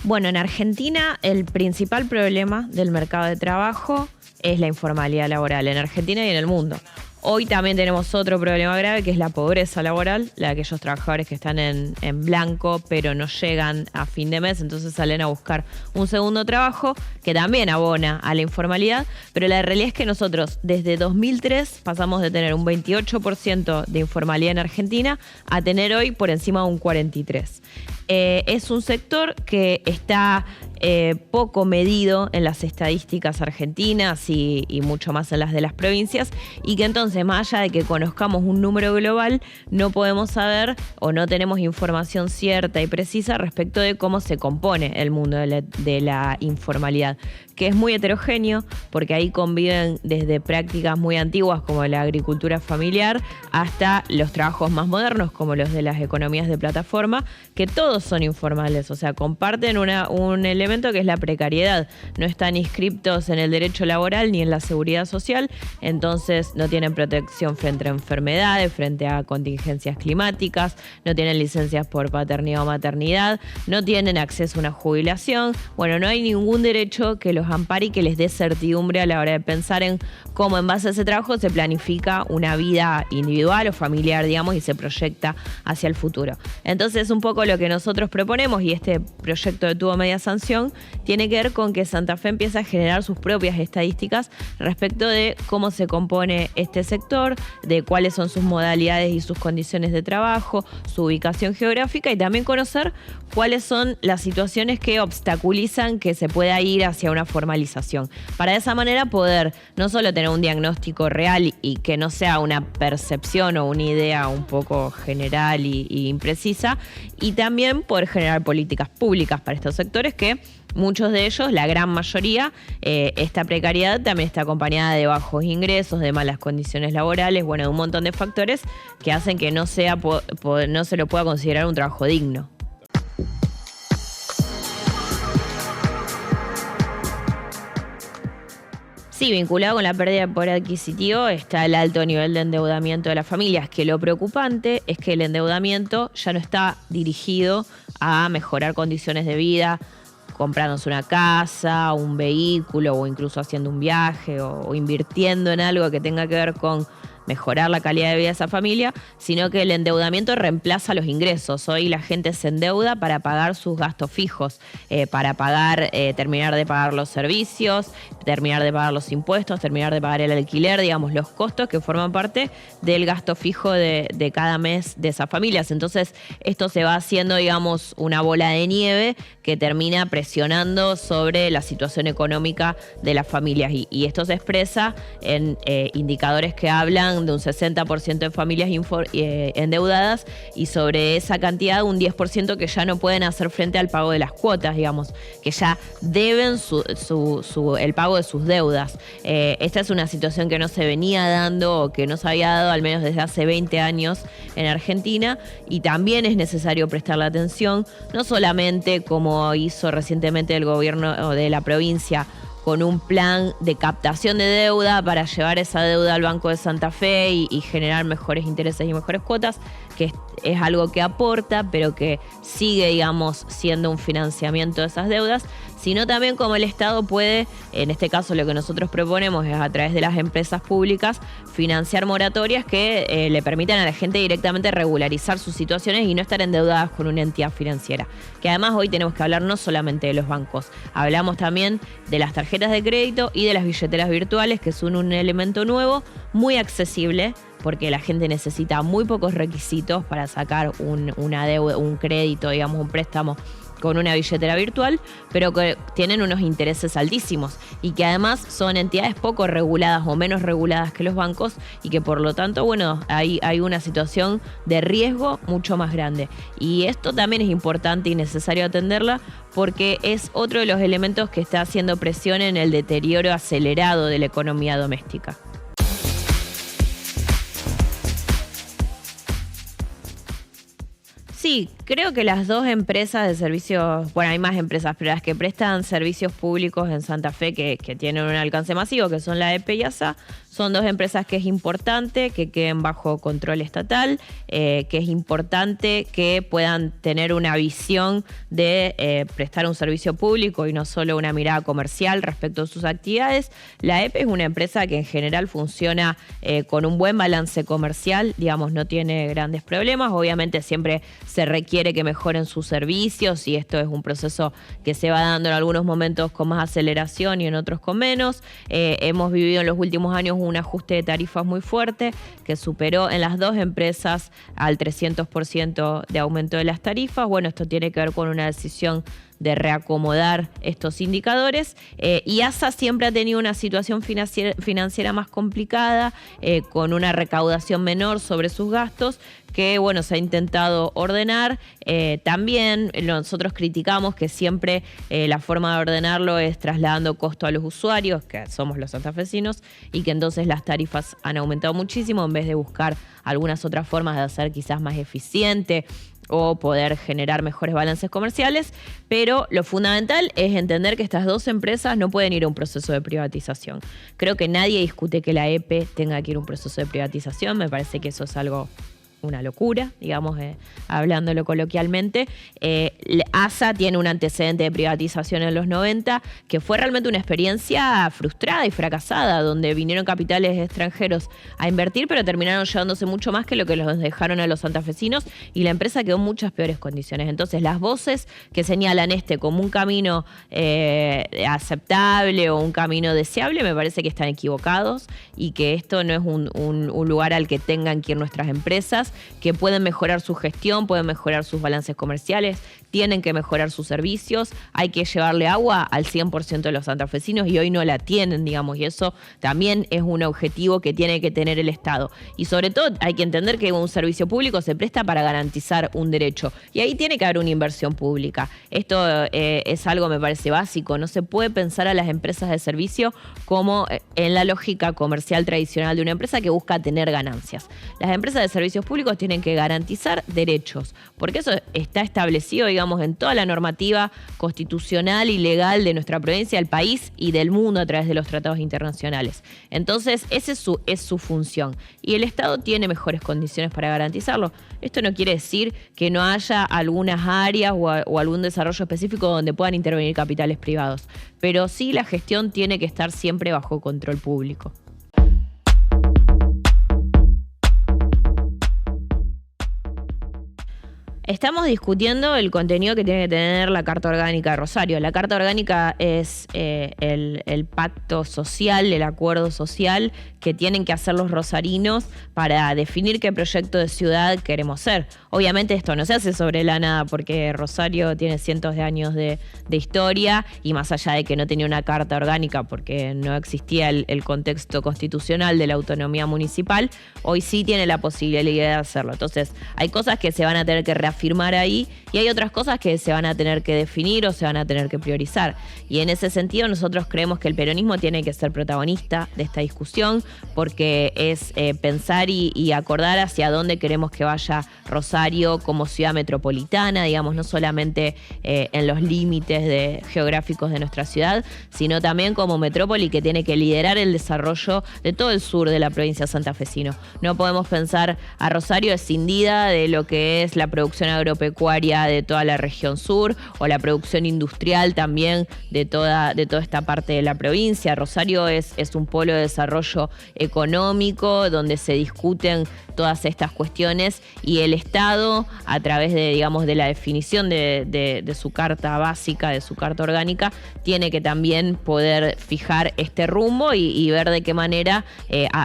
Bueno, en Argentina el principal problema del mercado de trabajo es la informalidad laboral, en Argentina y en el mundo. Hoy también tenemos otro problema grave que es la pobreza laboral, la de aquellos trabajadores que están en blanco pero no llegan a fin de mes, entonces salen a buscar un segundo trabajo que también abona a la informalidad, pero la realidad es que nosotros desde 2003 pasamos de tener un 28% de informalidad en Argentina a tener hoy por encima de un 43%. Es un sector que está poco medido en las estadísticas argentinas y mucho más en las de las provincias, y que entonces, más allá de que conozcamos un número global, no podemos saber o no tenemos información cierta y precisa respecto de cómo se compone el mundo de la informalidad, que es muy heterogéneo porque ahí conviven desde prácticas muy antiguas como la agricultura familiar hasta los trabajos más modernos como los de las economías de plataforma, que todos son informales, o sea, comparten un elemento que es la precariedad. No están inscriptos en el derecho laboral ni en la seguridad social, entonces no tienen protección frente a enfermedades, frente a contingencias climáticas, no tienen licencias por paternidad o maternidad, no tienen acceso a una jubilación. Bueno, no hay ningún derecho que los ampare y que les dé certidumbre a la hora de pensar en cómo en base a ese trabajo se planifica una vida individual o familiar, digamos, y se proyecta hacia el futuro. Entonces, un poco lo que nosotros proponemos, y este proyecto de tuvo media sanción, tiene que ver con que Santa Fe empieza a generar sus propias estadísticas respecto de cómo se compone este sector, de cuáles son sus modalidades y sus condiciones de trabajo, su ubicación geográfica, y también conocer cuáles son las situaciones que obstaculizan que se pueda ir hacia una formalización. Para de esa manera poder no solo tener un diagnóstico real y que no sea una percepción o una idea un poco general y imprecisa, y también poder generar políticas públicas para estos sectores que muchos de ellos, la gran mayoría, esta precariedad también está acompañada de bajos ingresos, de malas condiciones laborales, bueno, de un montón de factores que hacen que no se lo pueda considerar un trabajo digno. Sí, vinculado con la pérdida de poder adquisitivo está el alto nivel de endeudamiento de las familias, que lo preocupante es que el endeudamiento ya no está dirigido a mejorar condiciones de vida, comprándose una casa, un vehículo o incluso haciendo un viaje o invirtiendo en algo que tenga que ver con mejorar la calidad de vida de esa familia, sino que el endeudamiento reemplaza los ingresos. Hoy la gente se endeuda para pagar sus gastos fijos, para terminar de pagar los servicios, terminar de pagar los impuestos, terminar de pagar el alquiler, digamos, los costos que forman parte del gasto fijo de cada mes de esas familias. Entonces, esto se va haciendo, digamos, una bola de nieve que termina presionando sobre la situación económica de las familias. Y esto se expresa en indicadores que hablan de un 60% de familias endeudadas, y sobre esa cantidad un 10% que ya no pueden hacer frente al pago de las cuotas, digamos, que ya deben el pago de sus deudas. Esta es una situación que no se venía dando o que no se había dado al menos desde hace 20 años en Argentina, y también es necesario prestarle atención, no solamente como hizo recientemente el gobierno de la provincia con un plan de captación de deuda para llevar esa deuda al Banco de Santa Fe y generar mejores intereses y mejores cuotas, que es algo que aporta, pero que sigue, digamos, siendo un financiamiento de esas deudas, sino también como el Estado puede, en este caso lo que nosotros proponemos es a través de las empresas públicas, financiar moratorias que le permitan a la gente directamente regularizar sus situaciones y no estar endeudadas con una entidad financiera. Que además hoy tenemos que hablar no solamente de los bancos, hablamos también de las tarjetas de crédito y de las billeteras virtuales, que son un elemento nuevo, muy accesible, porque la gente necesita muy pocos requisitos para sacar una deuda, un crédito, digamos, un préstamo con una billetera virtual, pero que tienen unos intereses altísimos y que además son entidades poco reguladas o menos reguladas que los bancos, y que por lo tanto, bueno, hay una situación de riesgo mucho más grande. Y esto también es importante y necesario atenderla, porque es otro de los elementos que está haciendo presión en el deterioro acelerado de la economía doméstica. Sí, creo que las dos empresas de servicios, bueno, hay más empresas, pero las que prestan servicios públicos en Santa Fe que tienen un alcance masivo, que son la EPE y ASA, Son dos empresas que es importante que queden bajo control estatal, que es importante que puedan tener una visión de prestar un servicio público y no solo una mirada comercial respecto a sus actividades. La EPE es una empresa que en general funciona con un buen balance comercial, digamos, no tiene grandes problemas. Obviamente siempre se requiere que mejoren sus servicios y esto es un proceso que se va dando en algunos momentos con más aceleración y en otros con menos. Hemos vivido en los últimos años un ajuste de tarifas muy fuerte que superó en las dos empresas al 300% de aumento de las tarifas. Bueno, esto tiene que ver con una decisión de reacomodar estos indicadores y ASA siempre ha tenido una situación financiera más complicada, con una recaudación menor sobre sus gastos, que bueno, se ha intentado ordenar. También nosotros criticamos que siempre la forma de ordenarlo es trasladando costo a los usuarios, que somos los santafesinos, y que entonces las tarifas han aumentado muchísimo en vez de buscar algunas otras formas de hacer quizás más eficiente o poder generar mejores balances comerciales, pero lo fundamental es entender que estas dos empresas no pueden ir a un proceso de privatización. Creo que nadie discute que la EPE tenga que ir a un proceso de privatización, me parece que eso es algo, una locura, digamos, hablándolo coloquialmente. ASA tiene un antecedente de privatización en los 90 que fue realmente una experiencia frustrada y fracasada, donde vinieron capitales extranjeros a invertir, pero terminaron llevándose mucho más que lo que los dejaron a los santafesinos y la empresa quedó en muchas peores condiciones. Entonces, las voces que señalan este como un camino aceptable o un camino deseable, me parece que están equivocados y que esto no es un lugar al que tengan que ir nuestras empresas, que pueden mejorar su gestión, pueden mejorar sus balances comerciales, tienen que mejorar sus servicios, hay que llevarle agua al 100% de los santafesinos y hoy no la tienen, digamos, y eso también es un objetivo que tiene que tener el Estado. Y sobre todo hay que entender que un servicio público se presta para garantizar un derecho y ahí tiene que haber una inversión pública. Esto es algo, me parece, básico. No se puede pensar a las empresas de servicio como en la lógica comercial tradicional de una empresa que busca tener ganancias. Las empresas de servicios públicos tienen que garantizar derechos, porque eso está establecido, digamos, en toda la normativa constitucional y legal de nuestra provincia, del país y del mundo a través de los tratados internacionales. Entonces, esa es su función. Y el Estado tiene mejores condiciones para garantizarlo. Esto no quiere decir que no haya algunas áreas o algún desarrollo específico donde puedan intervenir capitales privados, pero sí la gestión tiene que estar siempre bajo control público. Estamos discutiendo el contenido que tiene que tener la Carta Orgánica de Rosario. La Carta Orgánica es el pacto social, el acuerdo social que tienen que hacer los rosarinos para definir qué proyecto de ciudad queremos ser. Obviamente esto no se hace sobre la nada porque Rosario tiene cientos de años de historia y más allá de que no tenía una Carta Orgánica porque no existía el contexto constitucional de la autonomía municipal, hoy sí tiene la posibilidad de hacerlo. Entonces hay cosas que se van a tener que reafirmar ahí y hay otras cosas que se van a tener que definir o se van a tener que priorizar. Y en ese sentido nosotros creemos que el peronismo tiene que ser protagonista de esta discusión porque es pensar y acordar hacia dónde queremos que vaya Rosario como ciudad metropolitana, digamos, no solamente en los límites geográficos de nuestra ciudad, sino también como metrópoli que tiene que liderar el desarrollo de todo el sur de la provincia santafesino. No podemos pensar a Rosario escindida de lo que es la producción agropecuaria de toda la región sur o la producción industrial también de toda esta parte de la provincia. Rosario es un polo de desarrollo económico donde se discuten todas estas cuestiones y el Estado, a través de la definición de su carta básica, de su carta orgánica, tiene que también poder fijar este rumbo y ver de qué manera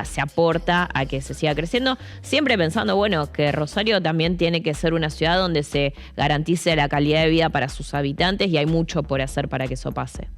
se aporta a que se siga creciendo, siempre pensando, bueno, que Rosario también tiene que ser una ciudad donde se garantice la calidad de vida para sus habitantes y hay mucho por hacer para que eso pase.